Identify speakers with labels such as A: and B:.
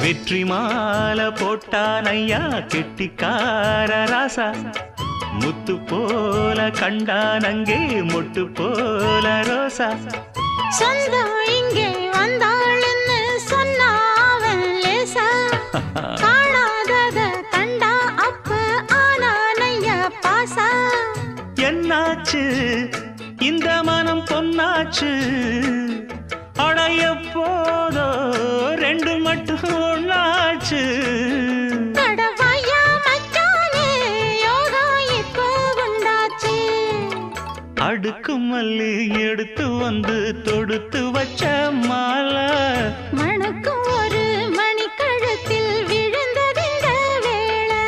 A: வெற்றி மாலை போட்டான் ஐயா கெட்டிக்கார ராசா முத்து போல கண்டான் அங்கே மொட்டு போல ரோசா
B: சொந்தம் இங்கே வந்தாள்னு சொன்னாவன் லேசா காணாதத கண்டா அப்ப ஆனானையா பாசா
A: என்னாச்சு இந்த மனம் பொன்னாச்சு அடைய போதோ ரெண்டு மட்டும் ஒன்னாச்சு
B: கடவாயா மச்சானே யோகா இப்போ உண்டாச்சு
A: அடுக்கு மல்லி எடுத்து வந்து தொடுத்து வச்ச மாலை
B: மணக்கும் ஒரு மணிக்கழுத்தில் விழுந்ததிந்த வேளை